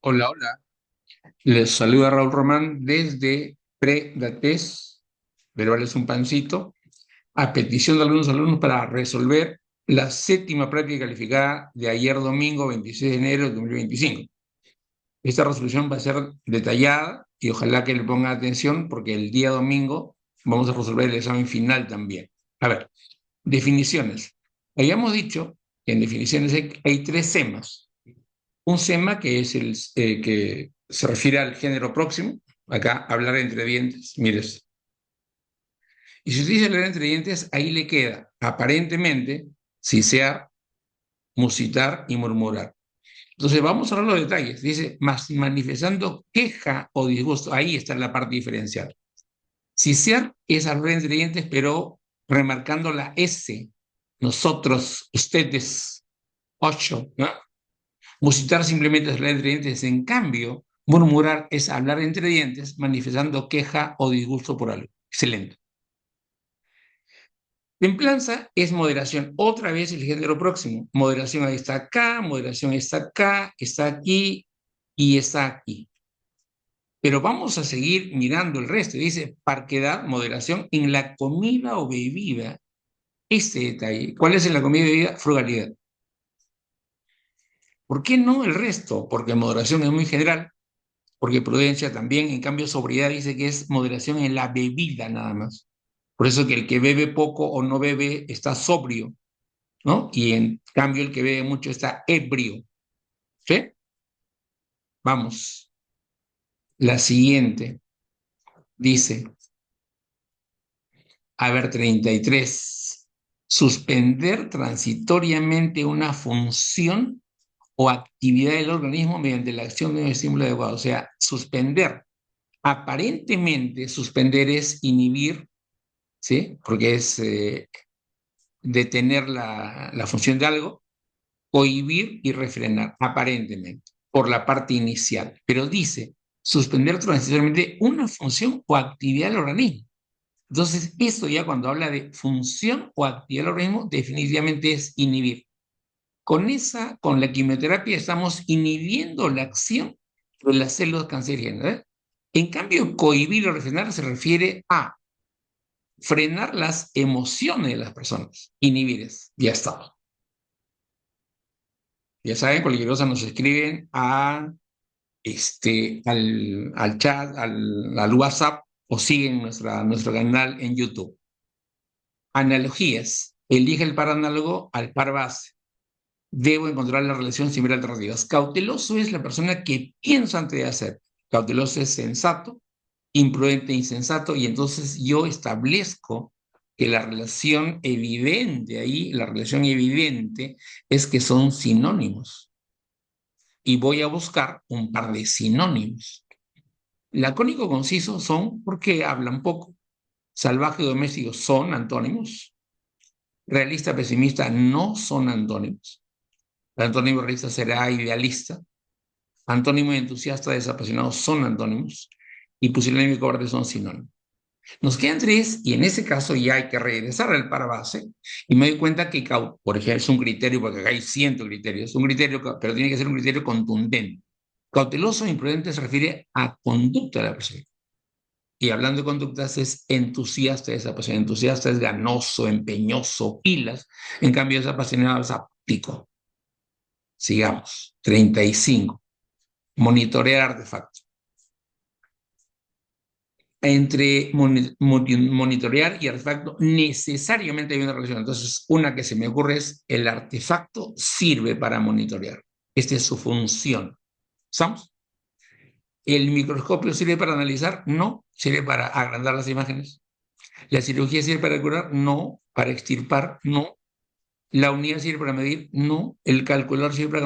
Hola, hola. Les saluda Raúl Román desde Predates, Verbal un pancito, a petición de algunos alumnos para resolver la séptima práctica calificada de ayer domingo 26 de enero de 2025. Esta resolución va a ser detallada y ojalá que le pongan atención porque el día domingo vamos a resolver el examen final también. A ver, definiciones. Habíamos dicho que en definiciones hay tres semas. Un sema que es que se refiere al género próximo, acá hablar entre dientes, mires. Y si usted dice hablar entre dientes, ahí le queda, aparentemente, sisear, musitar y murmurar. Entonces vamos a ver los detalles. Dice, manifestando queja o disgusto. Ahí está la parte diferencial. Sisear es hablar entre dientes, pero remarcando la S. Nosotros, ustedes, ocho, ¿no? Musitar simplemente es hablar entre dientes. En cambio, murmurar es hablar entre dientes, manifestando queja o disgusto por algo. Excelente. Templanza es moderación. Otra vez el género próximo. Moderación ahí está acá, moderación está aquí y está aquí. Pero vamos a seguir mirando el resto. Dice parquedad, moderación en la comida o bebida. Este detalle. ¿Cuál es en la comida y bebida? Frugalidad. ¿Por qué no el resto? Porque moderación es muy general. Porque prudencia también, en cambio, sobriedad dice que es moderación en la bebida nada más. Por eso que el que bebe poco o no bebe está sobrio, ¿no? Y en cambio el que bebe mucho está ebrio, ¿sí? Vamos, la siguiente dice, a ver, 33. Suspender transitoriamente una función o actividad del organismo mediante la acción de un estímulo adecuado. O sea, suspender. Aparentemente, suspender es inhibir, ¿sí? Porque es detener la función de algo, cohibir y refrenar, aparentemente, por la parte inicial. Pero dice, suspender transitoriamente una función o actividad del organismo. Entonces, esto ya cuando habla de función o actividad del organismo, definitivamente es inhibir. Con la quimioterapia estamos inhibiendo la acción de las células cancerígenas, ¿eh? En cambio, cohibir o refrenar se refiere a frenar las emociones de las personas. Inhibir es, ya está. Ya saben, cualquier cosa nos escriben al chat, al WhatsApp o siguen nuestro canal en YouTube. Analogías. Elige el par análogo al par base. Debo encontrar la relación sin ver alternativas. Cauteloso es la persona que piensa antes de hacer. Cauteloso es sensato, imprudente e insensato, y entonces yo establezco que la relación evidente ahí, la relación evidente es que son sinónimos. Y voy a buscar un par de sinónimos. Lacónico conciso son porque hablan poco. Salvaje y doméstico son antónimos. Realista pesimista no son antónimos. El antónimo realista será idealista. Antónimo entusiasta desapasionado son antónimos. Y pusilánime y cobarde son sinónimos. Nos quedan tres y en ese caso ya hay que regresar al par base y me doy cuenta que, por ejemplo, es un criterio, porque acá hay cientos de criterios, un criterio, pero tiene que ser un criterio contundente. Cauteloso e imprudente se refiere a conducta de la persona. Y hablando de conductas, es entusiasta, desapasionado. Entusiasta es ganoso, empeñoso, pilas. En cambio, desapasionado es apático. Sigamos. 35. Monitorear artefactos. Entre monitorear y artefacto necesariamente hay una relación. Entonces, una que se me ocurre es el artefacto sirve para monitorear. Esta es su función. ¿Estamos? ¿El microscopio sirve para analizar? No. ¿Sirve para agrandar las imágenes? ¿La cirugía sirve para curar? No. ¿Para extirpar? No. ¿La unidad sirve para medir? No. ¿El calculador sirve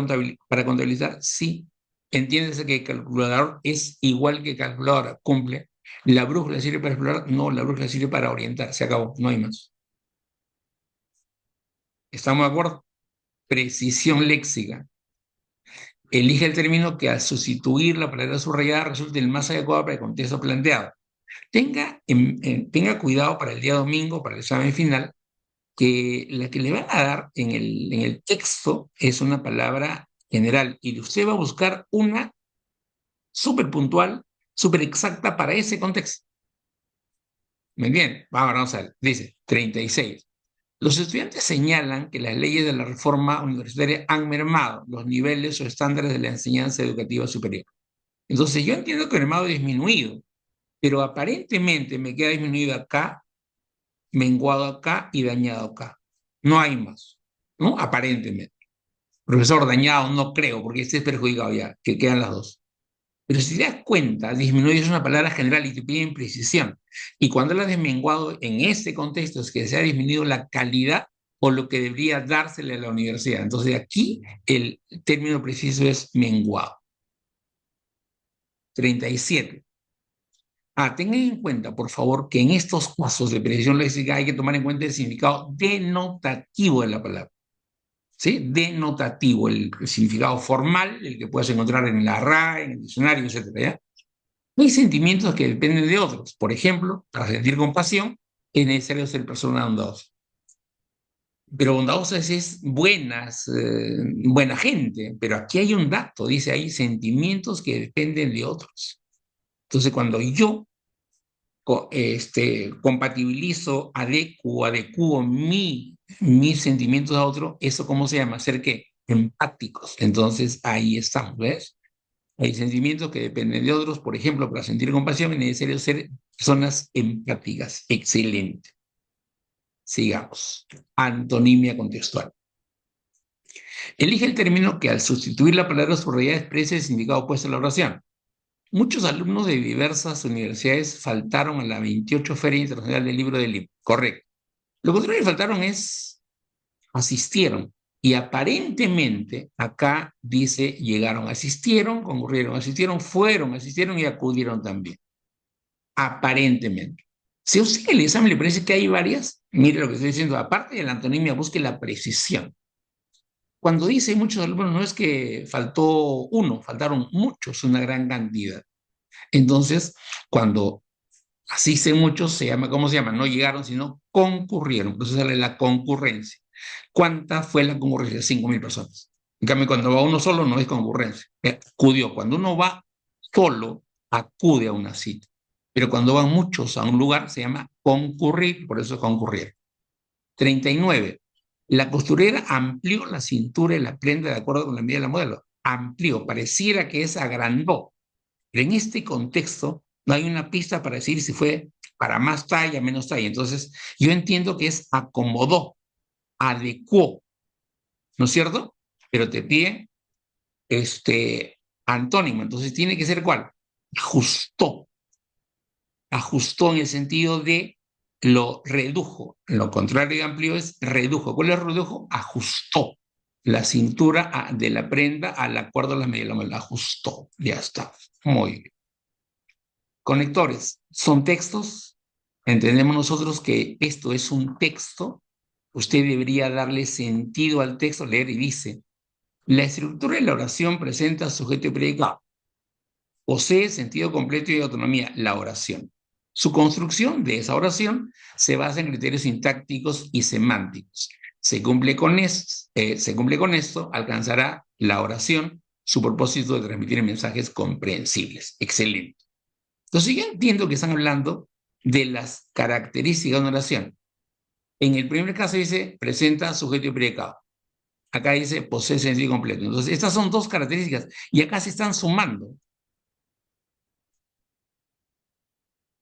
para contabilizar? Sí. Entiéndese que el calculador es igual que calculadora, cumple. ¿La brújula sirve para explorar? No, la brújula sirve para orientar. Se acabó, no hay más. ¿Estamos de acuerdo? Precisión léxica. Elige el término que al sustituir la palabra subrayada resulte el más adecuado para el contexto planteado. Tenga cuidado para el día domingo, para el examen final, que la que le van a dar en el texto es una palabra general y usted va a buscar una súper puntual, súper exacta para ese contexto. ¿Me entiendes? Vamos a ver. Dice 36. Los estudiantes señalan que las leyes de la reforma universitaria han mermado los niveles o estándares de la enseñanza educativa superior. Entonces, yo entiendo que el mermado ha disminuido, pero aparentemente me queda disminuido acá, menguado acá y dañado acá. No hay más, ¿no? Aparentemente. Profesor, dañado no creo, porque este es perjudicado ya, que quedan las dos. Pero si te das cuenta, disminuir es una palabra general y te piden precisión. Y cuando hablas de menguado en este contexto es que se ha disminuido la calidad o lo que debería dársele a la universidad. Entonces aquí el término preciso es menguado. 37. Tengan en cuenta, por favor, que en estos casos de precisión léxica hay que tomar en cuenta el significado denotativo de la palabra. ¿Sí? Denotativo, el significado formal, el que puedes encontrar en la RAE, en el diccionario, etcétera, ¿ya? Hay sentimientos que dependen de otros. Por ejemplo, para sentir compasión es necesario ser persona bondadosa. Pero bondadosa es buena gente. Pero aquí hay un dato, dice, hay sentimientos que dependen de otros. Entonces, cuando yo compatibilizo, adecuo mis sentimientos a otro, ¿eso cómo se llama? Ser qué? Empáticos. Entonces, ahí estamos, ¿ves? Hay sentimientos que dependen de otros. Por ejemplo, para sentir compasión es necesario ser personas empáticas. Excelente. Sigamos. Antonimia contextual. Elige el término que al sustituir la palabra subrayada exprese el significado opuesto a la oración. Muchos alumnos de diversas universidades faltaron a la 28 Feria Internacional del Libro del Libro. Correcto. Lo contrario que faltaron es asistieron. Y aparentemente acá dice llegaron, asistieron, concurrieron, asistieron, fueron, asistieron y acudieron también. Aparentemente. Si a usted el examen le parece que hay varias, mire lo que estoy diciendo, aparte de la antonimia, busque la precisión. Cuando dice muchos alumnos, no es que faltó uno, faltaron muchos, una gran cantidad. Entonces, cuando asisten muchos, se llama, ¿cómo se llama? No llegaron, sino concurrieron. Entonces sale la concurrencia. ¿Cuánta fue la concurrencia? 5.000 personas. En cambio, cuando va uno solo, no es concurrencia. Acudió. Cuando uno va solo, acude a una cita. Pero cuando van muchos a un lugar, se llama concurrir, por eso concurrir. 39. La costurera amplió la cintura y la prenda de acuerdo con la medida de la modelo. Amplió, pareciera que es agrandó. Pero en este contexto no hay una pista para decir si fue para más talla, menos talla. Entonces, yo entiendo que es acomodó, adecuó, ¿no es cierto? Pero te pide antónimo. Entonces, tiene que ser ¿cuál? Ajustó. Ajustó en el sentido de lo redujo. Lo contrario de amplió es redujo. ¿Cuál es redujo? Ajustó la cintura de la prenda al acuerdo de las medidas. La ajustó. Ya está. Muy bien. Conectores. ¿Son textos? Entendemos nosotros que esto es un texto. Usted debería darle sentido al texto, leer y dice, la estructura de la oración presenta sujeto y predicado. Posee sentido completo y autonomía la oración. Su construcción de esa oración se basa en criterios sintácticos y semánticos. Se cumple con esto, alcanzará la oración su propósito de transmitir mensajes comprensibles. Excelente. Entonces yo entiendo que están hablando de las características de una oración. En el primer caso dice presenta sujeto y predicado. Acá dice posee sentido completo. Entonces estas son dos características y acá se están sumando.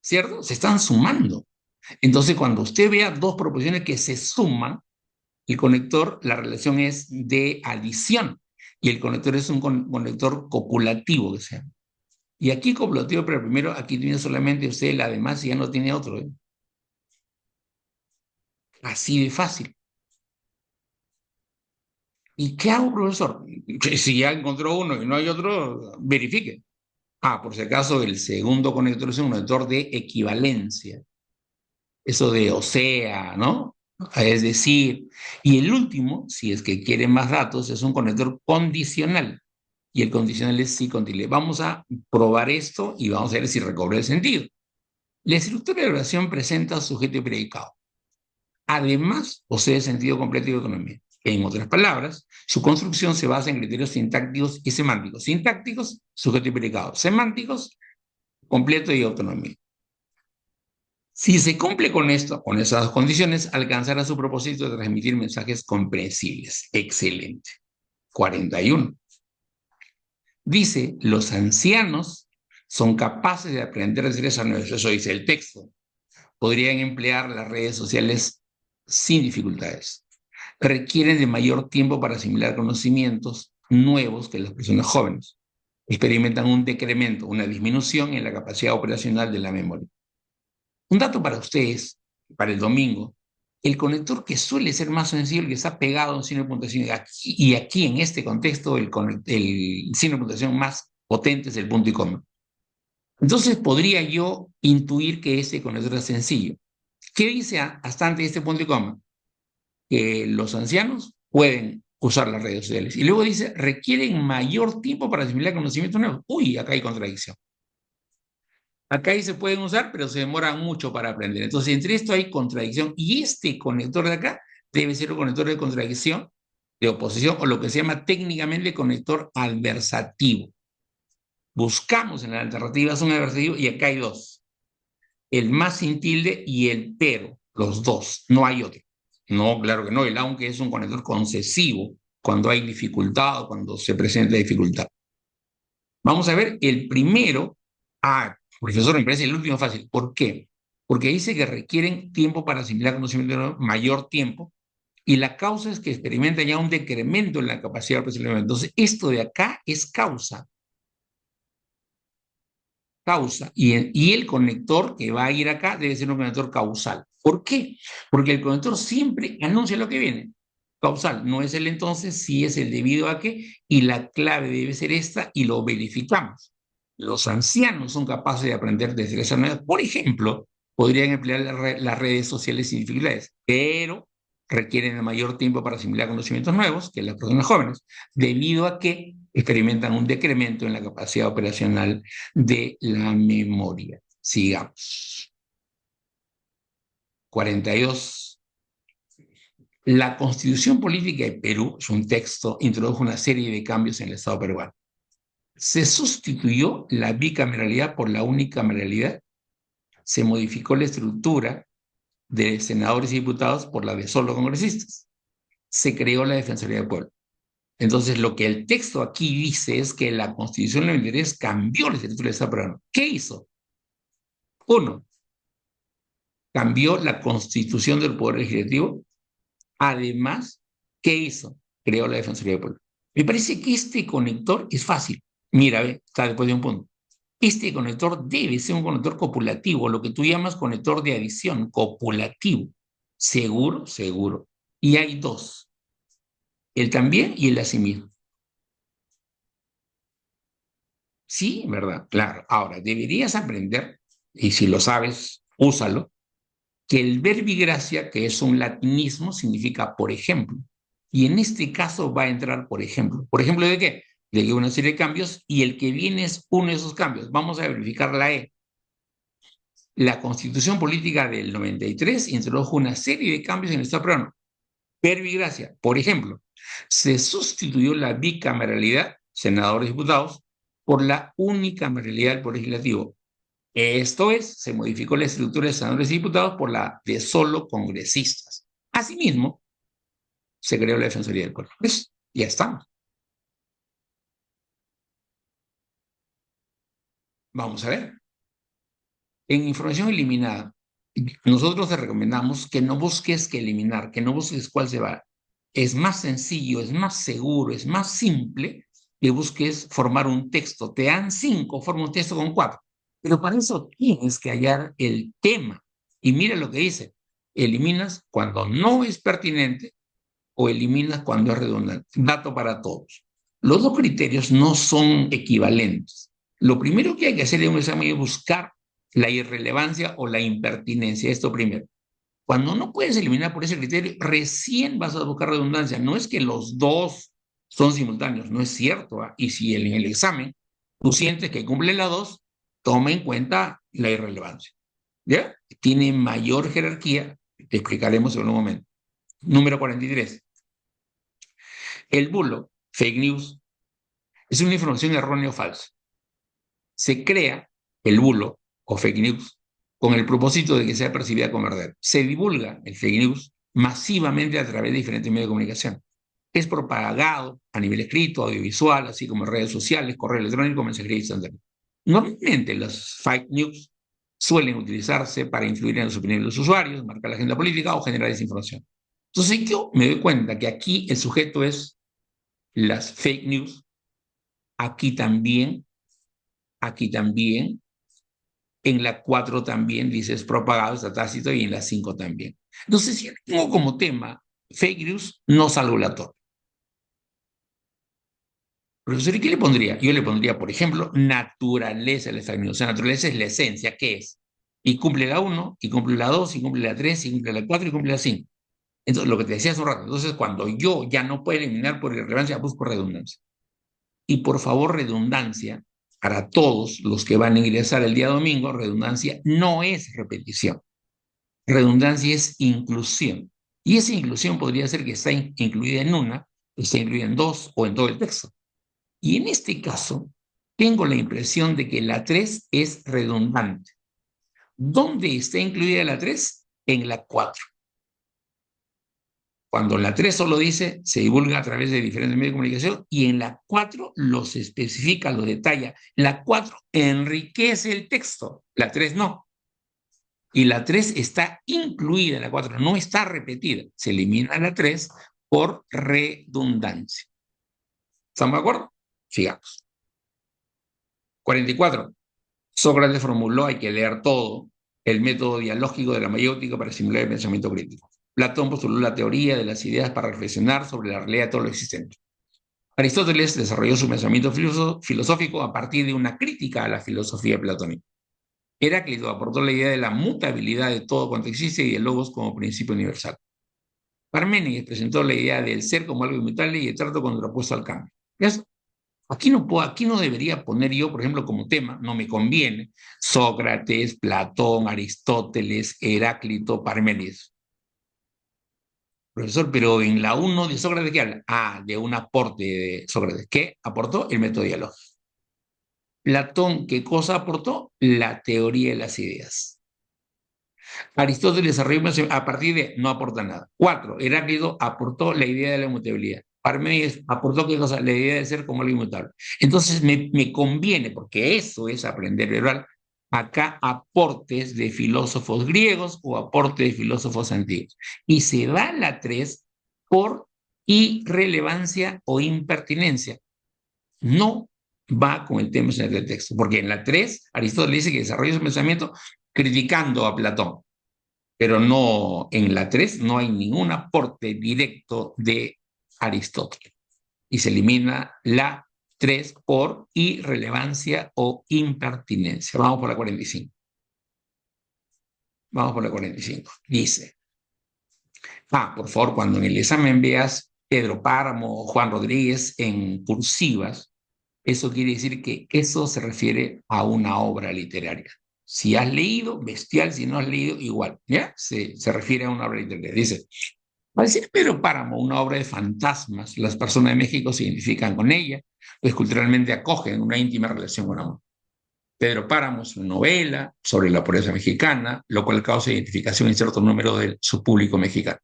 ¿Cierto? Se están sumando. Entonces, cuando usted vea dos proposiciones que se suman, el conector, la relación es de adición. Y el conector es un conector copulativo, que se llama. Y aquí copulativo, pero primero aquí tiene solamente usted el además y ya no tiene otro. Así de fácil. ¿Y qué hago, profesor? Si ya encontró uno y no hay otro, verifique. Por si acaso, el segundo conector es un conector de equivalencia. Eso de o sea, ¿no? Es decir, y el último, si es que quieren más datos, es un conector condicional. Y el condicional es sí continue. Vamos a probar esto y vamos a ver si recobra el sentido. La estructura de oración presenta sujeto y predicado. Además, posee sentido completo y autonomía. En otras palabras, su construcción se basa en criterios sintácticos y semánticos. Sintácticos, sujeto y predicado. Semánticos, completo y autonomía. Si se cumple con esto, con esas dos condiciones, alcanzará su propósito de transmitir mensajes comprensibles. Excelente. 41. Dice, los ancianos son capaces de aprender destrezas nuevas. Eso dice el texto. Podrían emplear las redes sociales sin dificultades. Requieren de mayor tiempo para asimilar conocimientos nuevos que las personas jóvenes. Experimentan un decremento, una disminución en la capacidad operacional de la memoria. Un dato para ustedes, para el domingo, el conector que suele ser más sensible, que está pegado a un signo de puntuación, y aquí en este contexto el signo de puntuación más potente es el punto y coma. Entonces podría yo intuir que este conector es sencillo. ¿Qué dice hasta antes de este punto y coma? Que los ancianos pueden usar las redes sociales. Y luego dice, requieren mayor tiempo para asimilar conocimientos nuevos. Uy, acá hay contradicción. Acá ahí se pueden usar, pero se demoran mucho para aprender. Entonces, entre esto hay contradicción. Y este conector de acá debe ser un conector de contradicción, de oposición, o lo que se llama técnicamente conector adversativo. Buscamos en las alternativas un adversativo y acá hay dos. El más sin tilde y el pero, los dos, no hay otro. No, claro que no, el aunque es un conector concesivo cuando hay dificultad o cuando se presenta dificultad. Vamos a ver el primero. Profesor, me parece el último fácil. ¿Por qué? Porque dice que requieren tiempo para asimilar conocimiento, mayor tiempo, y la causa es que experimentan ya un decremento en la capacidad de procesamiento. Entonces, esto de acá es causa. Causa. Y el conector que va a ir acá debe ser un conector causal. ¿Por qué? Porque el conector siempre anuncia lo que viene. Causal no es el entonces, sí es el debido a que, y la clave debe ser esta, y lo verificamos. Los ancianos son capaces de aprender desde esa manera. Por ejemplo, podrían emplear las redes sociales sin dificultades, pero requieren de mayor tiempo para asimilar conocimientos nuevos que las personas jóvenes, debido a que experimentan un decremento en la capacidad operacional de la memoria. Sigamos. 42. La Constitución Política de Perú, es un texto, introdujo una serie de cambios en el Estado peruano. Se sustituyó la bicameralidad por la unicameralidad, se modificó la estructura de senadores y diputados por la de solo congresistas, se creó la Defensoría del Pueblo. Entonces, lo que el texto aquí dice es que la Constitución del 93 cambió la estructura del Estado peruano. ¿Qué hizo? Uno, cambió la Constitución del Poder Legislativo. Además, ¿qué hizo? Creó la Defensoría del Pueblo. Me parece que este conector es fácil. Mira, está después de un punto. Este conector debe ser un conector copulativo, lo que tú llamas conector de adición, copulativo. Seguro, seguro. Y hay dos, el también y el asimismo. Sí, ¿verdad? Claro. Ahora, deberías aprender, y si lo sabes, úsalo, que el verbigracia, que es un latinismo, significa por ejemplo. Y en este caso va a entrar por ejemplo. ¿Por ejemplo de qué? De que una serie de cambios y el que viene es uno de esos cambios. Vamos a verificar la E. La Constitución Política del 93 introdujo una serie de cambios en el Estado peruano. Verbigracia, por ejemplo, se sustituyó la bicameralidad, senadores y diputados, por la unicameralidad del Poder Legislativo. Esto es, se modificó la estructura de senadores y diputados por la de solo congresistas. Asimismo, se creó la Defensoría del Pueblo. Pues ya estamos. Vamos a ver. En información eliminada, nosotros te recomendamos que no busques que eliminar, que no busques cuál se va. Es más sencillo, es más seguro, es más simple que busques formar un texto. Te dan 5, forma un texto con 4. Pero para eso tienes que hallar el tema. Y mira lo que dice. Eliminas cuando no es pertinente o eliminas cuando es redundante. Dato para todos. Los dos criterios no son equivalentes. Lo primero que hay que hacer en un examen es buscar la irrelevancia o la impertinencia. Esto primero. Cuando no puedes eliminar por ese criterio, recién vas a buscar redundancia. No es que los dos son simultáneos, no es cierto. Y si en el examen tú sientes que cumple la dos, toma en cuenta la irrelevancia. ¿Ya? Tiene mayor jerarquía, te explicaremos en un momento. Número 43. El bulo, fake news, es una información errónea o falsa. Se crea el bulo o fake news con el propósito de que sea percibida como verdadera. Se divulga el fake news masivamente a través de diferentes medios de comunicación. Es propagado a nivel escrito, audiovisual, así como en redes sociales, correo electrónico, mensajería instantánea. Normalmente los fake news suelen utilizarse para influir en las opiniones de los usuarios, marcar la agenda política o generar desinformación. Entonces yo me doy cuenta que aquí el sujeto es las fake news, aquí también, aquí también, en la 4 también dice es propagado, está tácito, y en la 5 también. Entonces, si yo tengo como tema fake news, no salgo la torre. Profesor, ¿y qué le pondría? Yo le pondría, por ejemplo, naturaleza de la fake news. O sea, naturaleza es la esencia, ¿qué es? Y cumple la 1, y cumple la 2, y cumple la 3, y cumple la 4, y cumple la 5. Entonces, lo que te decía hace un rato, entonces cuando yo ya no puedo eliminar por irrelevancia, busco redundancia. Y por favor, redundancia, para todos los que van a ingresar el día domingo, redundancia no es repetición. Redundancia es inclusión. Y esa inclusión podría ser que está incluida en una, está incluida en dos o en todo el texto. Y en este caso, tengo la impresión de que la 3 es redundante. ¿Dónde está incluida la 3? En la 4. Cuando la 3 solo dice, se divulga a través de diferentes medios de comunicación, y en la 4 los especifica, los detalla. La 4 enriquece el texto, la 3 no. Y la 3 está incluida en la 4, no está repetida. Se elimina la 3 por redundancia. ¿Estamos de acuerdo? Sigamos. 44. Sócrates formuló, hay que leer todo, el método dialógico de la mayéutica para simular el pensamiento crítico. Platón postuló la teoría de las ideas para reflexionar sobre la realidad de todo lo existente. Aristóteles desarrolló su pensamiento filosófico a partir de una crítica a la filosofía platónica. Heráclito aportó la idea de la mutabilidad de todo cuanto existe y del logos como principio universal. Parménides presentó la idea del ser como algo inmutable y el trato contrapuesto al cambio. ¿Ves? Aquí no debería poner yo, por ejemplo, como tema, no me conviene, Sócrates, Platón, Aristóteles, Heráclito, Parménides. Profesor, pero en la 1 de Sócrates, ¿qué habla? Ah, de un aporte de Sócrates. ¿Qué aportó? El método dialógico. Platón, ¿qué cosa aportó? La teoría de las ideas. Aristóteles desarrolló a partir de, no aporta nada. 4. Heráclito aportó la idea de la inmutabilidad. Parménides aportó qué cosa, la idea de ser como algo inmutable. Entonces me conviene, porque eso es aprender verbal, acá aportes de filósofos griegos o aportes de filósofos antiguos. Y se da la 3 por irrelevancia o impertinencia. No va con el tema central del texto, porque en la 3 Aristóteles dice que desarrolla su pensamiento criticando a Platón, pero no, en la 3 no hay ningún aporte directo de Aristóteles. Y se elimina la 3 por irrelevancia o impertinencia. Vamos por la 45. Vamos por la 45. Dice, por favor, cuando en el examen veas Pedro Páramo o Juan Rodríguez en cursivas, eso quiere decir que eso se refiere a una obra literaria. Si has leído, bestial; si no has leído, igual. ¿Ya? Se refiere a una obra literaria. Dice, al decir Pedro Páramo una obra de fantasmas, las personas de México se identifican con ella, pues culturalmente acogen una íntima relación con amor. Pedro Páramo es una novela sobre la pobreza mexicana, lo cual causa identificación en cierto número de su público mexicano.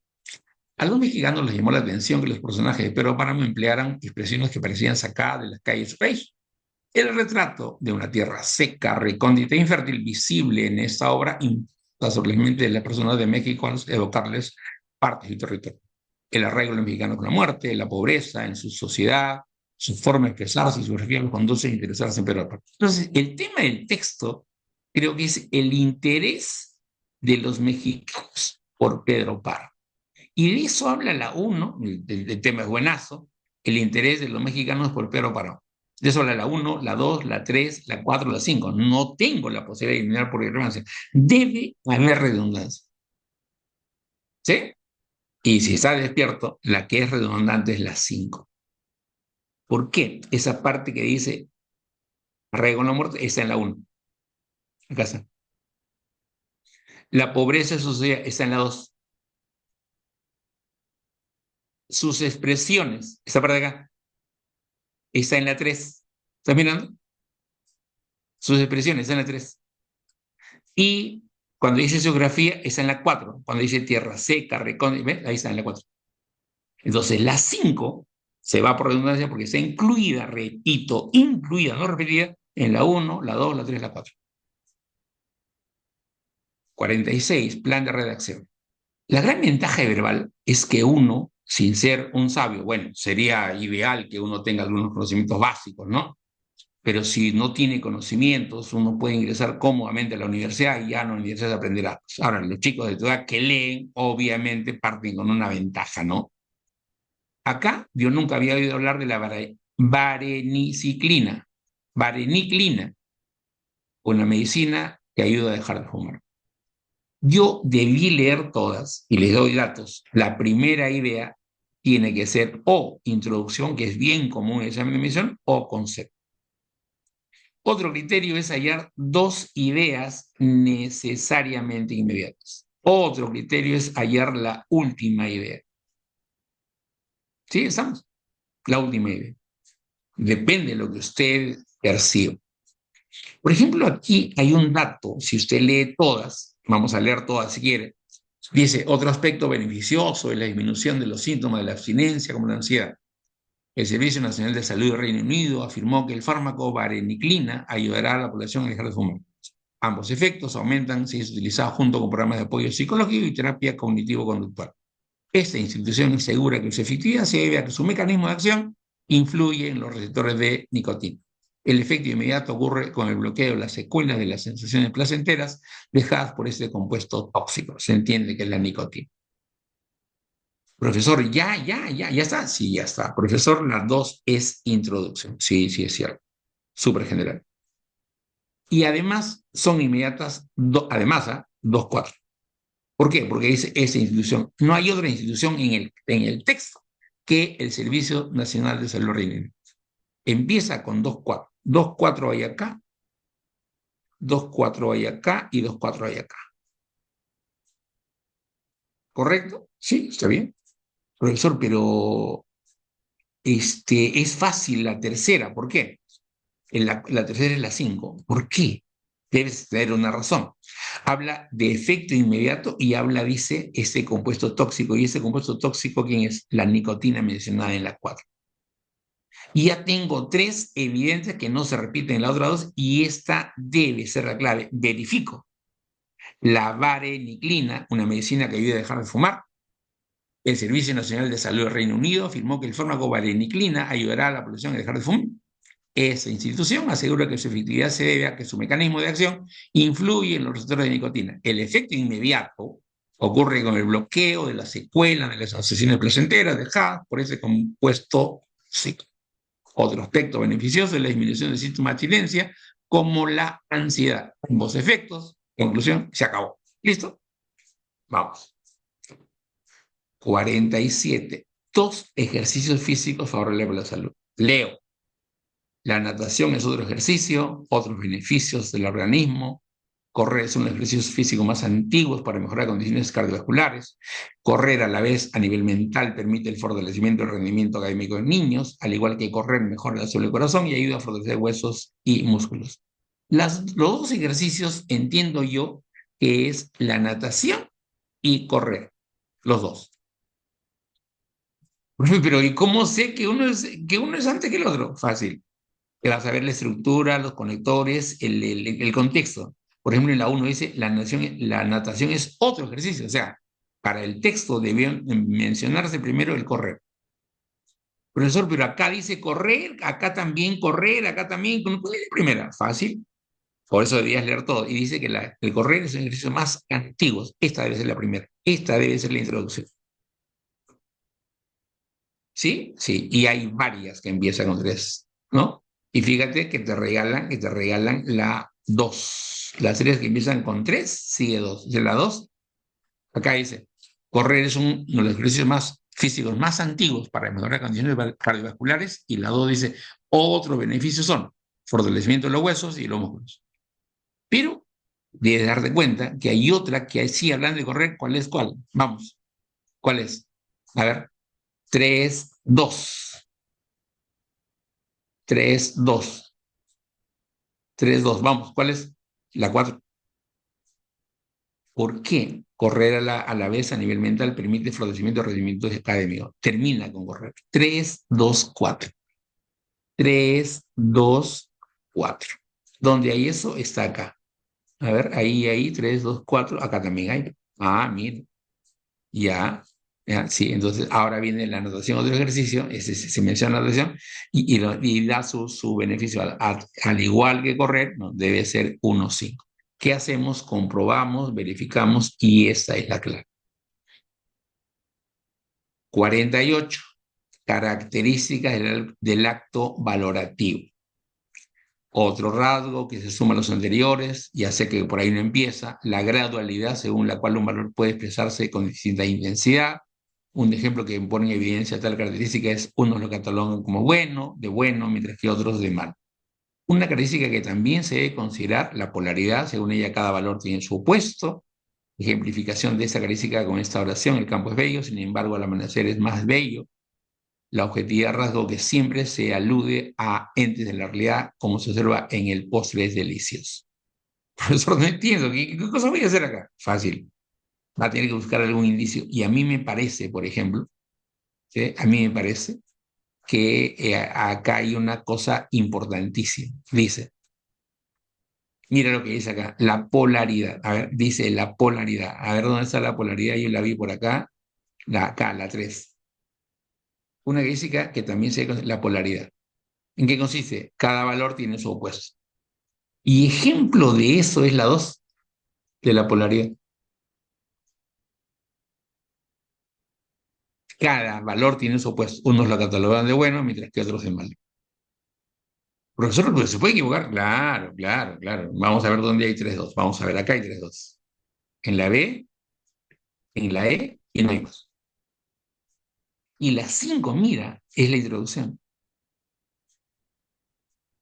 A los mexicanos les llamó la atención que los personajes de Pedro Páramo emplearan expresiones que parecían sacadas de las calles de su país. El retrato de una tierra seca, recóndita e infértil, visible en esta obra, impacta sobre la mente de las personas de México al evocarles partes de su territorio. El arraigo de los mexicanos con la muerte, la pobreza en su sociedad, su forma de expresarse y su reflejo los conduce a interesarse en Pedro Páramo. Entonces, el tema del texto creo que es el interés de los mexicanos por Pedro Páramo. Y de eso habla la 1, el tema es buenazo, el interés de los mexicanos por Pedro Páramo. De eso habla la 1, la 2, la 3, la 4, la 5. No tengo la posibilidad de eliminar por irrelevancia. Debe haber redundancia. ¿Sí? Y si está despierto, la que es redundante es la 5. ¿Por qué? Esa parte que dice arraigo con la muerte está en la 1. Acá está. La pobreza social está en la 2. sus expresiones, esta parte de acá, está en la 3. ¿Estás mirando? Sus expresiones están en la 3. Y cuando dice geografía, está en la 4. Cuando dice tierra seca, recóndita, ¿ves? Ahí está en la 4. Entonces, la 5 se va por redundancia porque está incluida, repito, incluida, no repetida, en la 1, la 2, la 3, la 4. 46, plan de redacción. La gran ventaja de verbal es que uno, sin ser un sabio, bueno, sería ideal que uno tenga algunos conocimientos básicos, ¿no? Pero si no tiene conocimientos, uno puede ingresar cómodamente a la universidad y ya en la universidad aprenderá. Ahora, los chicos de tu edad que leen, obviamente parten con una ventaja, ¿no? Acá yo nunca había oído hablar de la vareniciclina, vareniclina, una medicina que ayuda a dejar de fumar. Yo debí leer todas y les doy datos. La primera idea tiene que ser o introducción, que es bien común en el examen de admisión, o concepto. Otro criterio es hallar dos ideas necesariamente inmediatas. Otro criterio es hallar la última idea. ¿Sí? ¿Estamos? La última idea. Depende de lo que usted perciba. Por ejemplo, aquí hay un dato, si usted lee todas, vamos a leer todas si quiere, dice, otro aspecto beneficioso es la disminución de los síntomas de la abstinencia, como la ansiedad. El Servicio Nacional de Salud del Reino Unido afirmó que el fármaco vareniclina ayudará a la población a dejar de fumar. Ambos efectos aumentan si es utilizado junto con programas de apoyo psicológico y terapia cognitivo-conductual. Esta institución asegura que su efectividad se debe a que su mecanismo de acción influye en los receptores de nicotina. El efecto inmediato ocurre con el bloqueo de las secuelas de las sensaciones placenteras dejadas por este compuesto tóxico. Se entiende que es la nicotina. Profesor, ya está. Sí, ya está. Profesor, las dos es introducción. Sí, sí, es cierto. Súper general. Y además son inmediatas, además, 2-4. ¿Por qué? Porque dice esa institución. No hay otra institución en el texto que el Servicio Nacional de Salud Reino Unido. Empieza con 2-4. 2-4 hay acá, 2-4 hay acá y 2-4 hay acá. ¿Correcto? Sí, está bien. Profesor, pero es fácil la tercera. ¿Por qué? La tercera es la 5. ¿Por qué? Debes tener una razón. Habla de efecto inmediato y habla, dice, ese compuesto tóxico. ¿Y ese compuesto tóxico quién es? La nicotina mencionada en la 4. Y ya tengo tres evidencias que no se repiten en la otra dos y esta debe ser la clave. Verifico. La vareniclina, una medicina que ayuda a dejar de fumar. El Servicio Nacional de Salud del Reino Unido afirmó que el fármaco vareniclina ayudará a la población a dejar de fumar. Esa institución asegura que su efectividad se debe a que su mecanismo de acción influye en los receptores de nicotina. El efecto inmediato ocurre con el bloqueo de las secuelas de las asociaciones placenteras dejadas por ese compuesto cíclico. Otro aspecto beneficioso es la disminución de síntomas de abstinencia, como la ansiedad. Ambos efectos, conclusión, se acabó. ¿Listo? Vamos. 47. Dos ejercicios físicos favorables para la salud. Leo. La natación es otro ejercicio, otros beneficios del organismo. Correr es uno de los ejercicios físicos más antiguos para mejorar condiciones cardiovasculares. Correr a la vez a nivel mental permite el fortalecimiento del rendimiento académico en niños, al igual que correr mejora la salud del corazón y ayuda a fortalecer huesos y músculos. Los dos ejercicios entiendo yo que es la natación y correr, los dos. Pero ¿y cómo sé que uno es antes que el otro? Fácil. Que vas a ver la estructura, los conectores, el contexto. Por ejemplo, en la 1 dice, la natación es otro ejercicio. O sea, para el texto debió mencionarse primero el correr. Profesor, pero acá dice correr, acá también, ¿cuál es la primera? Fácil. Por eso debías leer todo. Y dice que el correr es un ejercicio más antiguo. Esta debe ser la primera. Esta debe ser la introducción. ¿Sí? Sí. Y hay varias que empiezan con tres, ¿no? Y fíjate que te regalan la 2. Las series que empiezan con 3 sigue 2. De la 2, acá dice, correr es uno de los ejercicios más físicos más antiguos para mejorar condiciones cardiovasculares. Y la 2 dice, otros beneficios son fortalecimiento de los huesos y los músculos. Pero debes darte cuenta que hay otra que sí hablan de correr. ¿Cuál es cuál? Vamos, ¿cuál es? A ver. 3, 2. 3, 2. 3, 2. Vamos, ¿cuál es? La 4. ¿Por qué correr a la vez a nivel mental permite florecimiento y rendimiento académico? Termina con correr. 3, 2, 4. 3, 2, 4. Donde hay eso está acá. A ver, ahí, 3, 2, 4. Acá también hay. Ah, mira. Ya, ya, sí. Entonces, ahora viene la anotación, otro ejercicio, se menciona la anotación y da su beneficio. Al igual que correr, no, debe ser 1, 5. ¿Qué hacemos? Comprobamos, verificamos y esta es la clave. 48. Características del acto valorativo. Otro rasgo que se suma a los anteriores, ya sé que por ahí no empieza, la gradualidad según la cual un valor puede expresarse con distinta intensidad. Un ejemplo que pone en evidencia tal característica es unos lo catalogan como bueno, de bueno, mientras que otros de malo. Una característica que también se debe considerar la polaridad, según ella cada valor tiene su opuesto. Ejemplificación de esa característica con esta oración: el campo es bello, sin embargo al amanecer es más bello. La objetividad, rasgo que siempre se alude a entes de la realidad, como se observa en el postre es delicioso. Profesor, no entiendo, ¿qué cosa voy a hacer acá? Fácil, va a tener que buscar algún indicio. Y a mí me parece, por ejemplo, ¿sí? A mí me parece que acá hay una cosa importantísima. Dice, mira lo que dice acá, la polaridad. A ver, dice la polaridad. A ver, ¿dónde está la polaridad? Yo la vi por acá, acá, la 3. Una física que también se la polaridad. ¿En qué consiste? Cada valor tiene su opuesto. Y ejemplo de eso es la 2 de la polaridad. Cada valor tiene su opuesto. Unos lo catalogan de bueno, mientras que otros de malo. Profesor, pues, ¿se puede equivocar? Claro, claro, claro. Vamos a ver dónde hay 3, 2. Vamos a ver, acá hay 3, 2. En la B, en la E y no hay más. Y la 5, mira, es la introducción.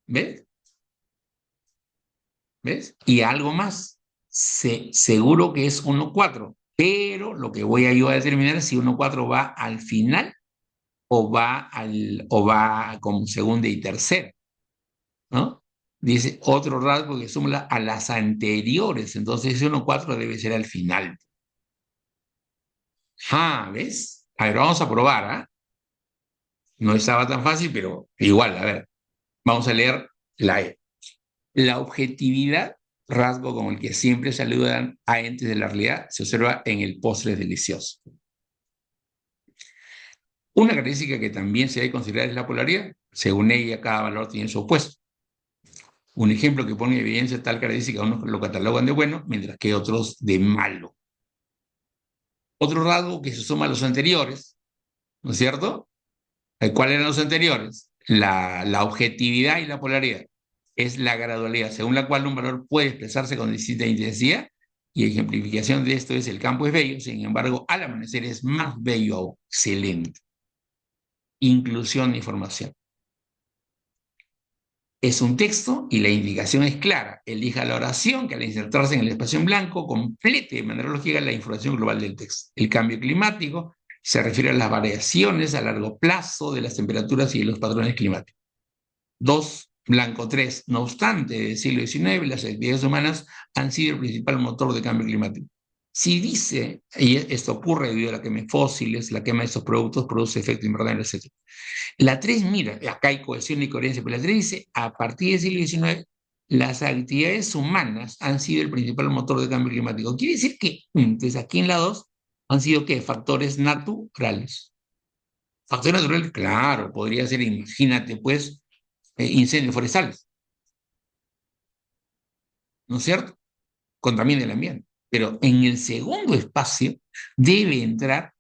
¿Ves? ¿Ves? Y algo más. Seguro que es 1, 4. Pero lo que voy a yo a determinar es si 1, 4 va al final o va como segunda y tercera, ¿no? Dice otro rasgo que suma a las anteriores, entonces ese 1, 4 debe ser al final. Ah, ¿ves? A ver, vamos a probar, ¿ah? No estaba tan fácil, pero igual, a ver, vamos a leer la E. La objetividad, rasgo con el que siempre saludan a entes de la realidad, se observa en el postre delicioso. Una característica que también se debe considerar es la polaridad. Según ella, cada valor tiene su opuesto. Un ejemplo que pone en evidencia tal característica, unos lo catalogan de bueno, mientras que otros de malo. Otro rasgo que se suma a los anteriores, ¿no es cierto? ¿Cuáles eran los anteriores? La objetividad y la polaridad. Es la gradualidad, según la cual un valor puede expresarse con distinta intensidad, y ejemplificación de esto es: el campo es bello, sin embargo, al amanecer es más bello aún. Excelente. Inclusión de información. Es un texto y la indicación es clara. Elija la oración que al insertarse en el espacio en blanco complete de manera lógica la información global del texto. El cambio climático se refiere a las variaciones a largo plazo de las temperaturas y de los patrones climáticos. 2, blanco 3. No obstante, desde el siglo XIX las actividades humanas han sido el principal motor de cambio climático. Si dice, y esto ocurre debido a la quema de fósiles, la quema de estos productos produce efecto invernadero, etc. La 3, mira, acá hay cohesión y coherencia, pero la 3 dice: a partir del siglo XIX, las actividades humanas han sido el principal motor de cambio climático. Quiere decir que, entonces, aquí en la 2, han sido, ¿qué? Factores naturales. Factores naturales, claro, podría ser, imagínate, pues, incendios forestales, ¿no es cierto? Contamina el ambiente. Pero en el segundo espacio debe entrar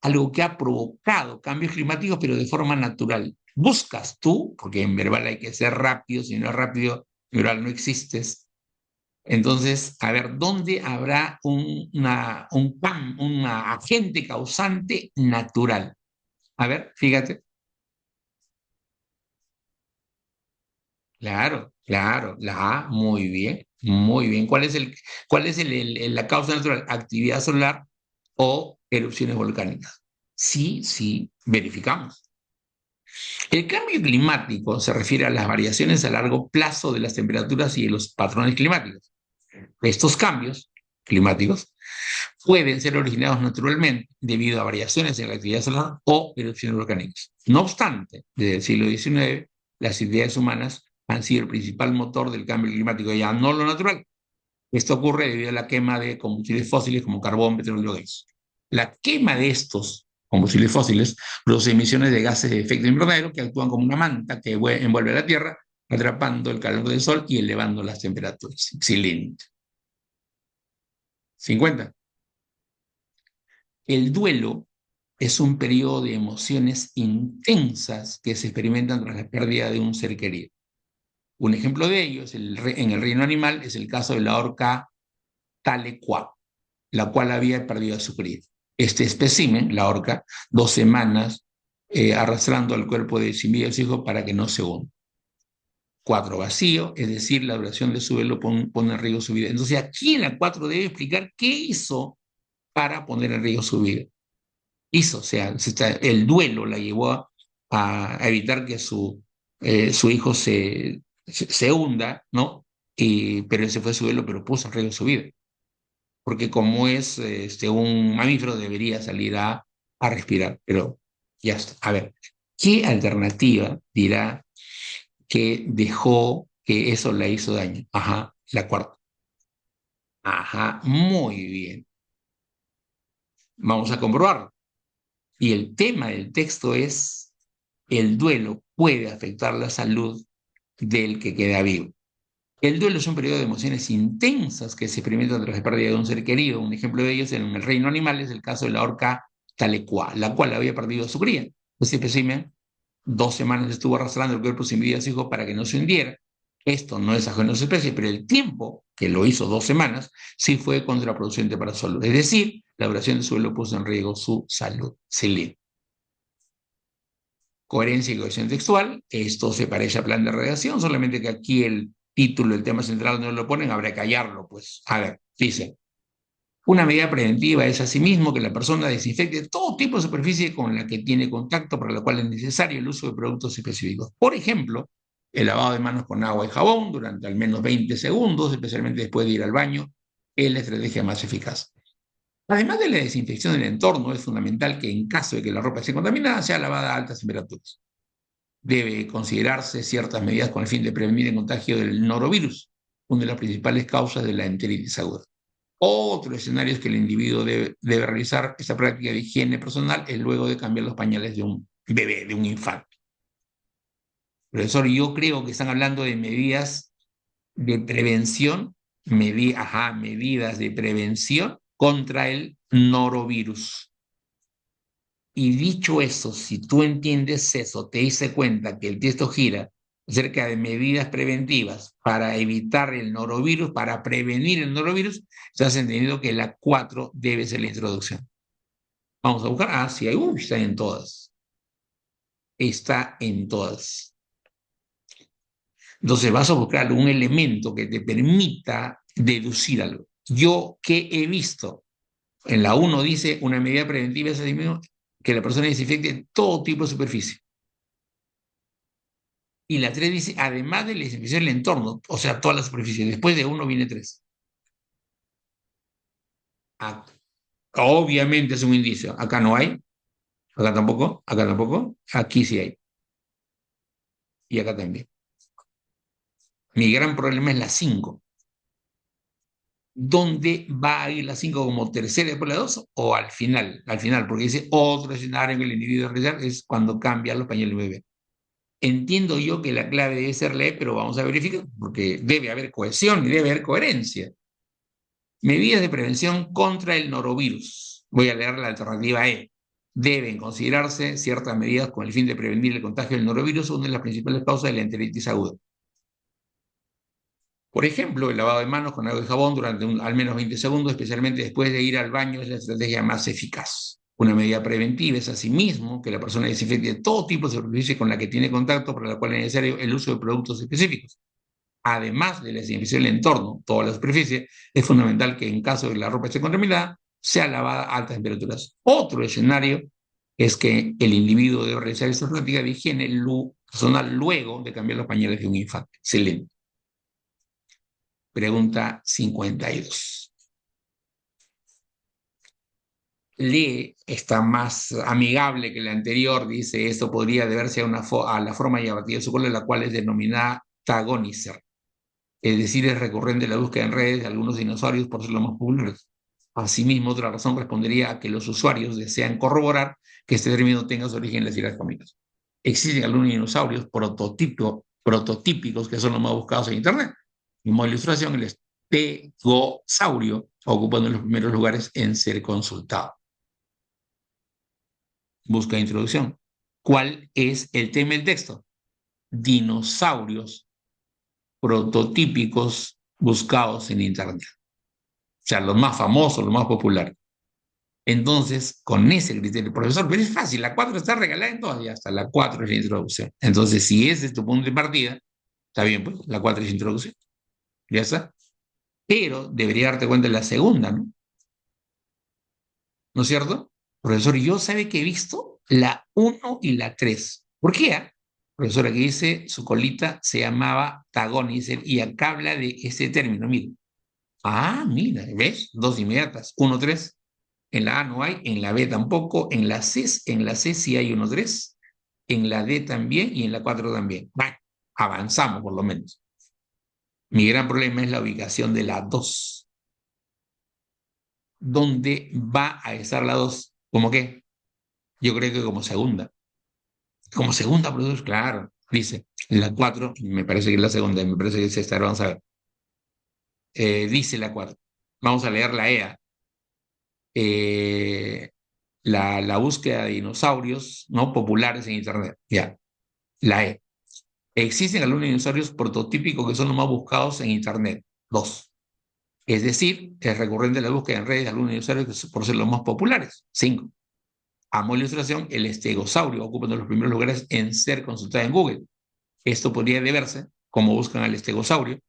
algo que ha provocado cambios climáticos, pero de forma natural. Buscas tú, porque en verbal hay que ser rápido, si no es rápido, en verbal no existes. Entonces, a ver, ¿dónde habrá un agente causante natural? A ver, fíjate. Claro, claro, la A, muy bien, muy bien. ¿Cuál es la causa natural? Actividad solar o erupciones volcánicas. Sí, verificamos. El cambio climático se refiere a las variaciones a largo plazo de las temperaturas y de los patrones climáticos. Estos cambios climáticos pueden ser originados naturalmente debido a variaciones en la actividad solar o erupciones volcánicas. No obstante, desde el siglo XIX, las actividades humanas han sido el principal motor del cambio climático, ya no lo natural. Esto ocurre debido a la quema de combustibles fósiles como carbón, petróleo y gas. La quema de estos combustibles fósiles produce emisiones de gases de efecto invernadero que actúan como una manta que envuelve a la Tierra, atrapando el calor del Sol y elevando las temperaturas. Excelente. 50. El duelo es un periodo de emociones intensas que se experimentan tras la pérdida de un ser querido. Un ejemplo de ello es en el reino animal es el caso de la orca Tahlequah, la cual había perdido a su cría. Este espécimen, la orca, 2 semanas arrastrando al cuerpo de sin vida de su hijo para que no se hunda. 4, vacío, es decir, la duración de su duelo pone en riesgo su vida. Entonces aquí en la 4 debe explicar qué hizo para poner en riesgo su vida. Hizo, o sea, el duelo la llevó a evitar que su hijo se hunda, ¿no? Pero ese fue su duelo, pero puso en riesgo su vida. Porque como es un mamífero debería salir a respirar, pero ya está. A ver, ¿qué alternativa dirá que dejó que eso le hizo daño? Ajá, la cuarta. Ajá, muy bien. Vamos a comprobarlo. Y el tema del texto es, el duelo puede afectar la salud del que queda vivo. El duelo es un periodo de emociones intensas que se experimentan tras la pérdida de un ser querido. Un ejemplo de ellos en el reino animal es el caso de la orca Tahlequah, la cual había perdido a su cría. Este espécimen 2 semanas estuvo arrastrando el cuerpo sin vida de su hijo para que no se hundiera. Esto no es ajeno a su especie, pero el tiempo que lo hizo 2 semanas sí fue contraproducente para su salud. Es decir, la duración de su duelo puso en riesgo su salud. Se lee. Coherencia y cohesión textual. Esto se parece a plan de redacción, solamente que aquí el título, el tema central no lo ponen, habrá que hallarlo. Pues, a ver, dice, una medida preventiva es asimismo que la persona desinfecte todo tipo de superficie con la que tiene contacto, para lo cual es necesario el uso de productos específicos. Por ejemplo, el lavado de manos con agua y jabón durante al menos 20 segundos, especialmente después de ir al baño, es la estrategia más eficaz. Además de la desinfección del entorno, es fundamental que en caso de que la ropa esté contaminada, sea lavada a altas temperaturas. Debe considerarse ciertas medidas con el fin de prevenir el contagio del norovirus, una de las principales causas de la enteritis aguda. Otro escenario es que el individuo debe realizar esta práctica de higiene personal es luego de cambiar los pañales de un bebé, de un infante. Profesor, yo creo que están hablando de medidas de prevención, medidas de prevención contra el norovirus. Y dicho eso, si tú entiendes eso, te diste cuenta que el texto gira acerca de medidas preventivas para evitar el norovirus, para prevenir el norovirus, estás entendiendo que la 4 debe ser la introducción. Vamos a buscar. Ah, sí, está en todas. Está en todas. Entonces vas a buscar un elemento que te permita deducir algo. Yo, ¿qué he visto? En la 1 dice, una medida preventiva es que la persona desinfecte todo tipo de superficie. Y la 3 dice, además de la desinfección del entorno, o sea, toda la superficie. Después de 1 viene 3. Ah, obviamente es un indicio. Acá no hay, acá tampoco, aquí sí hay. Y acá también. Mi gran problema es la 5. ¿Dónde va a ir la 5 como tercera después de la 2? O al final, porque dice otro escenario en el individuo realizar es cuando cambia los pañales del bebé. Entiendo yo que la clave debe ser la pero vamos a verificar, porque debe haber cohesión y debe haber coherencia. Medidas de prevención contra el norovirus. Voy a leer la alternativa E. Deben considerarse ciertas medidas con el fin de prevenir el contagio del norovirus, una de las principales causas de la enteritis aguda. Por ejemplo, el lavado de manos con agua y jabón durante al menos 20 segundos, especialmente después de ir al baño, es la estrategia más eficaz. Una medida preventiva es asimismo que la persona desinfecte todo tipo de superficie con la que tiene contacto, para la cual es necesario el uso de productos específicos. Además de la desinfección del entorno, toda la superficie, es fundamental que en caso de que la ropa esté contaminada, sea lavada a altas temperaturas. Otro escenario es que el individuo debe realizar esta práctica de higiene personal luego de cambiar los pañales de un infante. Excelente. Pregunta 52. Lee está más amigable que la anterior, dice, esto podría deberse a la forma llamativa de su cola, la cual es denominada tagonizer. Es decir, es recurrente la búsqueda en redes de algunos dinosaurios por ser los más populares. Asimismo, otra razón respondería a que los usuarios desean corroborar que este término tenga su origen en las Islas Comunas. Existen algunos dinosaurios prototípicos que son los más buscados en Internet. En modo de ilustración, el estegosaurio ocupando los primeros lugares en ser consultado. Busca de introducción. ¿Cuál es el tema del texto? Dinosaurios prototípicos buscados en Internet. O sea, los más famosos, los más populares. Entonces, con ese criterio, profesor, pero es fácil, la 4 está regalada en todas, ya está, la 4 es la introducción. Entonces, si ese es tu punto de partida, está bien, pues, la 4 es introducción. Ya está. Pero debería darte cuenta de la segunda, ¿no? ¿No es cierto? Profesor, yo sabe que he visto la 1 y la 3. ¿Por qué? Profesora, que dice su colita se llamaba Tagonizer y acá habla de ese término, mira. Ah, mira, ¿ves? Dos inmediatas, 1, 3. En la A no hay, en la B tampoco, en la C sí hay 1, 3, en la D también y en la 4 también. Bueno, avanzamos por lo menos. Mi gran problema es la ubicación de la 2. ¿Dónde va a estar la 2? ¿Cómo qué? Yo creo que como segunda. Como segunda, profesor, claro. Dice, la 4, me parece que es la segunda, me parece que es esta, vamos a ver. Dice la 4. Vamos a leer la EA. La búsqueda de dinosaurios no populares en Internet. Ya, la E. Existen algunos dinosaurios prototípicos que son los más buscados en Internet. 2. Es decir, es recurrente la búsqueda en redes de algunos dinosaurios por ser los más populares. 5. A modo de ilustración, el estegosaurio ocupa uno de los primeros lugares en ser consultado en Google. Esto podría deberse, como buscan al estegosaurio,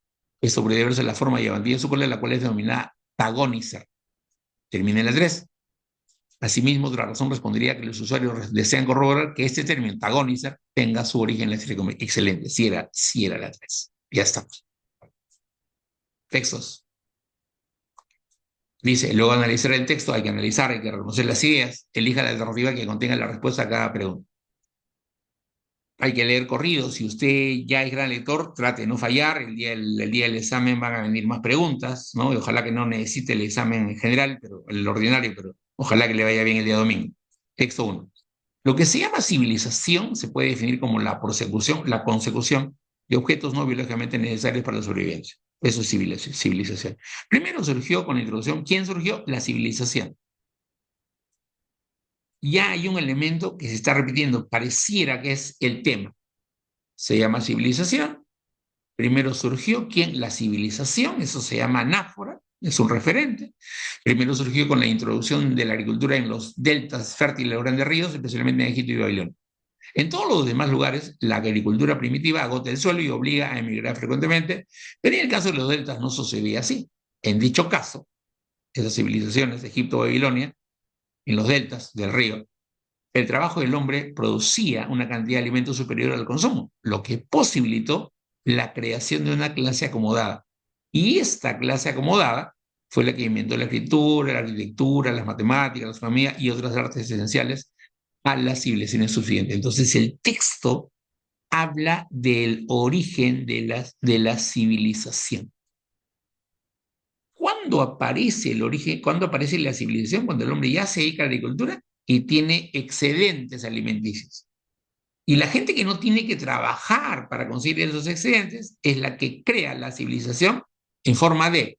esto podría deberse a la forma llamativa de su cola, la cual es denominada tagonizer. Termina en la 3. Asimismo, otra razón respondería que los usuarios desean corroborar que este término antagonizer tenga su origen en la serie. Excelente, si era la 3. Ya estamos. Textos. Dice, luego de analizar el texto hay que analizar, hay que reconocer las ideas, elija la alternativa que contenga la respuesta a cada pregunta. Hay que leer corrido. Si usted ya es gran lector, trate de no fallar. El día del examen van a venir más preguntas, ¿no? Y ojalá que no necesite el examen en general, pero el ordinario, pero ojalá que le vaya bien el día domingo. Texto 1. Lo que se llama civilización se puede definir como la consecución de objetos no biológicamente necesarios para la sobrevivencia. Eso es civilización. Primero surgió con la introducción, ¿quién surgió? La civilización. Ya hay un elemento que se está repitiendo, pareciera que es el tema. Se llama civilización. Primero surgió, ¿quién? La civilización, eso se llama anáfora, es un referente. Primero surgió con la introducción de la agricultura en los deltas fértiles de los grandes ríos, especialmente en Egipto y Babilonia. En todos los demás lugares, la agricultura primitiva agota el suelo y obliga a emigrar frecuentemente, pero en el caso de los deltas no sucedía así. En dicho caso, esas civilizaciones, Egipto o Babilonia, en los deltas del río, el trabajo del hombre producía una cantidad de alimentos superior al consumo, lo que posibilitó la creación de una clase acomodada. Y esta clase acomodada fue la que inventó la escritura, la arquitectura, las matemáticas, la astronomía y otras artes esenciales a las civilizaciones subsiguientes. Entonces el texto habla del origen de la civilización. ¿Cuándo aparece el origen? ¿Cuándo aparece la civilización? Cuando el hombre ya se dedica a la agricultura y tiene excedentes alimenticios. Y la gente que no tiene que trabajar para conseguir esos excedentes es la que crea la civilización en forma de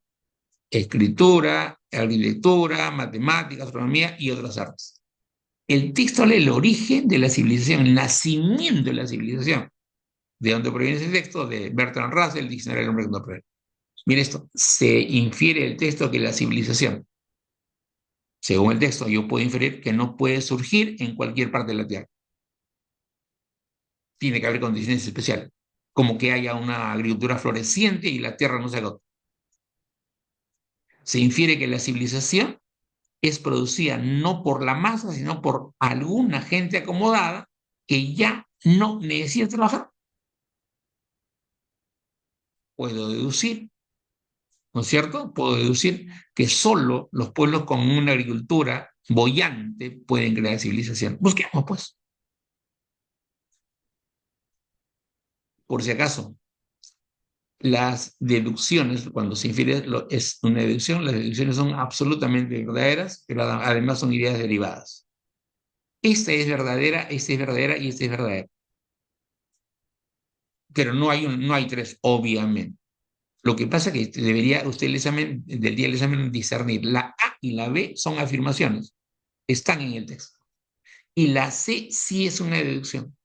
escritura, arquitectura, matemáticas, astronomía y otras artes. El texto habla del origen de la civilización, el nacimiento de la civilización. ¿De dónde proviene ese texto? De Bertrand Russell, el Diccionario del Hombre Contemporáneo. Mire esto, se infiere el texto que la civilización, según el texto, yo puedo inferir que no puede surgir en cualquier parte de la Tierra. Tiene que haber condiciones especiales, como que haya una agricultura floreciente y la Tierra no se agota. Se infiere que la civilización es producida no por la masa, sino por alguna gente acomodada que ya no necesita trabajar. Puedo deducir, ¿no es cierto? Puedo deducir que solo los pueblos con una agricultura boyante pueden crear civilización. Busquemos, pues, por si acaso. Las deducciones, cuando se infiere es una deducción, las deducciones son absolutamente verdaderas, pero además son ideas derivadas. Esta es verdadera y esta es verdadera. Pero no hay tres, obviamente. Lo que pasa es que debería usted el examen, del día del examen discernir. La A y la B son afirmaciones, están en el texto. Y la C sí es una deducción.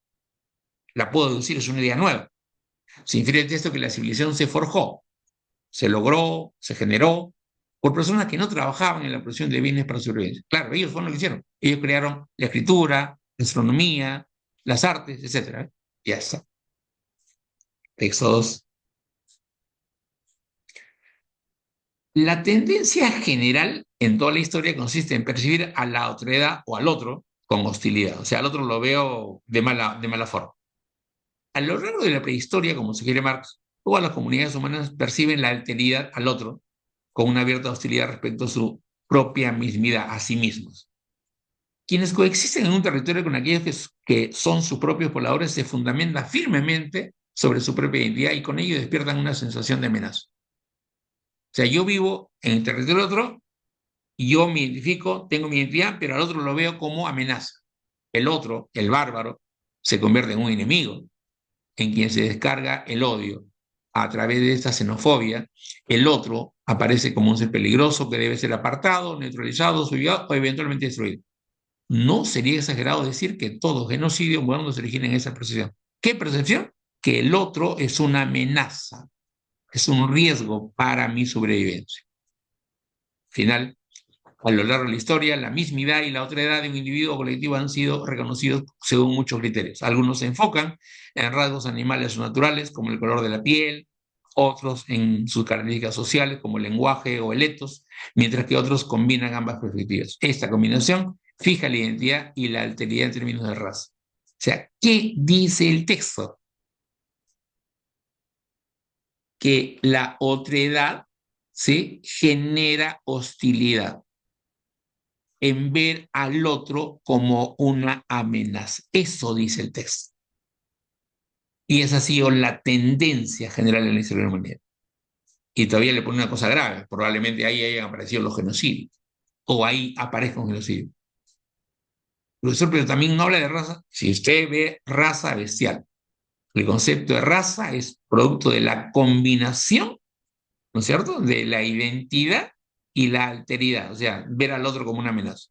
La puedo deducir, es una idea nueva. Se infiere el texto que la civilización se forjó, se logró, se generó por personas que no trabajaban en la producción de bienes para sobrevivencia. Claro, ellos fueron lo que hicieron. Ellos crearon la escritura, la astronomía, las artes, etc. Ya está. Texto 2. La tendencia general en toda la historia consiste en percibir a la otredad o al otro con hostilidad. O sea, al otro lo veo de mala forma. A lo largo de la prehistoria, como sugiere Marx, todas las comunidades humanas perciben la alteridad al otro con una abierta hostilidad respecto a su propia mismidad, a sí mismos. Quienes coexisten en un territorio con aquellos que son sus propios pobladores se fundamentan firmemente sobre su propia identidad y con ello despiertan una sensación de amenaza. O sea, yo vivo en el territorio de otro, y yo me identifico, tengo mi identidad, pero al otro lo veo como amenaza. El otro, el bárbaro, se convierte en un enemigo, en quien se descarga el odio. A través de esta xenofobia, el otro aparece como un ser peligroso que debe ser apartado, neutralizado, subyugado o eventualmente destruido. No sería exagerado decir que todo genocidio moderno se origina en esa percepción. ¿Qué percepción? Que el otro es una amenaza, es un riesgo para mi sobrevivencia. Final. A lo largo de la historia, la mismidad y la otredad de un individuo o colectivo han sido reconocidos según muchos criterios. Algunos se enfocan en rasgos animales o naturales, como el color de la piel, otros en sus características sociales, como el lenguaje o el etos, mientras que otros combinan ambas perspectivas. Esta combinación fija la identidad y la alteridad en términos de raza. O sea, ¿qué dice el texto? Que la otredad, ¿sí?, genera hostilidad en ver al otro como una amenaza. Eso dice el texto. Y esa ha sido la tendencia general en la historia de la humanidad. Y todavía le pone una cosa grave. Probablemente ahí hayan aparecido los genocidios. O ahí aparezca un genocidio. Profesor, pero también no habla de raza. Si usted ve raza bestial, el concepto de raza es producto de la combinación, ¿no es cierto?, de la identidad y la alteridad. O sea, ver al otro como una amenaza.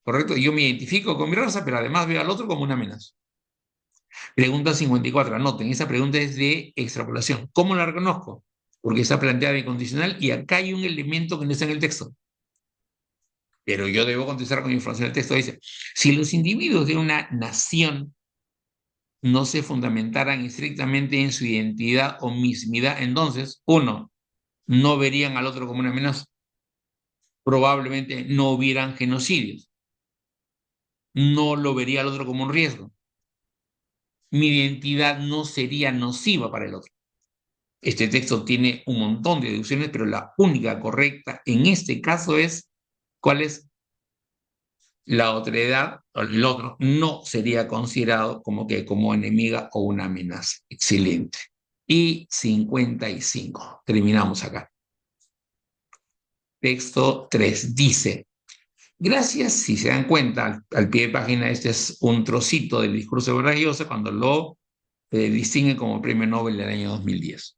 ¿Correcto? Yo me identifico con mi raza, pero además veo al otro como una amenaza. Pregunta 54. Anoten, esa pregunta es de extrapolación. ¿Cómo la reconozco? Porque está planteada incondicional y acá hay un elemento que no está en el texto. Pero yo debo contestar con información del texto. Dice, si los individuos de una nación no se fundamentaran estrictamente en su identidad o mismidad, entonces, uno, no verían al otro como una amenaza. Probablemente no hubieran genocidios. No lo vería al otro como un riesgo. Mi identidad no sería nociva para el otro. Este texto tiene un montón de deducciones, pero la única correcta en este caso es cuál es la otredad, el otro no sería considerado como enemiga o una amenaza. Excelente. Y 55. Terminamos acá. Texto 3 dice, gracias, si se dan cuenta, al pie de página, este es un trocito del discurso de Vargas Llosa cuando lo distingue como premio Nobel del año 2010.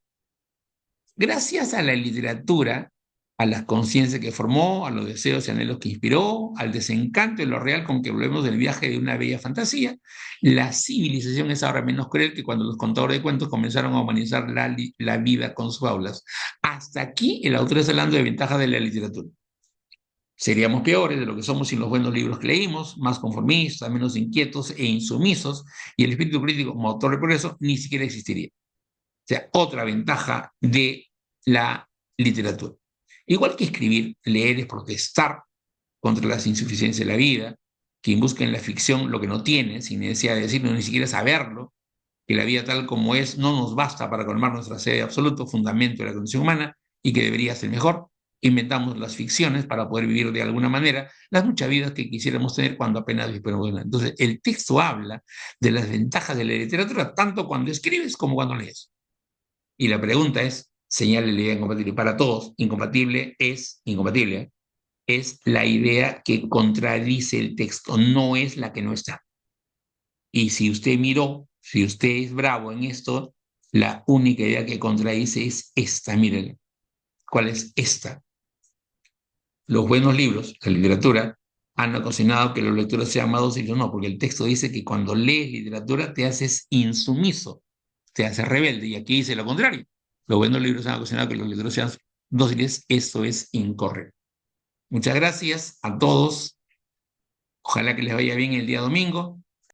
Gracias a la literatura, a las conciencias que formó, a los deseos y anhelos que inspiró, al desencanto de lo real con que volvemos del viaje de una bella fantasía, la civilización es ahora menos cruel que cuando los contadores de cuentos comenzaron a humanizar la vida con sus aulas. Hasta aquí el autor está hablando de ventajas de la literatura. Seríamos peores de lo que somos sin los buenos libros que leímos, más conformistas, menos inquietos e insumisos, y el espíritu crítico, motor de progreso, ni siquiera existiría. O sea, otra ventaja de la literatura. Igual que escribir, leer es protestar contra las insuficiencias de la vida. Quien busca en la ficción lo que no tiene, sin necesidad de decirlo, ni siquiera saberlo, que la vida tal como es no nos basta para colmar nuestra sed de absoluto fundamento de la condición humana y que debería ser mejor. Inventamos las ficciones para poder vivir de alguna manera las muchas vidas que quisiéramos tener cuando apenas disponemos de una. Entonces, el texto habla de las ventajas de la literatura tanto cuando escribes como cuando lees. Y la pregunta es, señale la idea incompatible. Para todos, incompatible es incompatible. ¿Eh? Es la idea que contradice el texto, no es la que no está. Y si usted miró, si usted es bravo en esto, la única idea que contradice es esta, miren. ¿Cuál es esta? Los buenos libros, la literatura, han ocasionado que los lectores sean más dóciles o no, porque el texto dice que cuando lees literatura te haces insumiso, te haces rebelde, y aquí dice lo contrario. Los buenos libros han ocasionado que los lectores sean dóciles, eso es incorrecto. Muchas gracias a todos. Ojalá que les vaya bien el día domingo.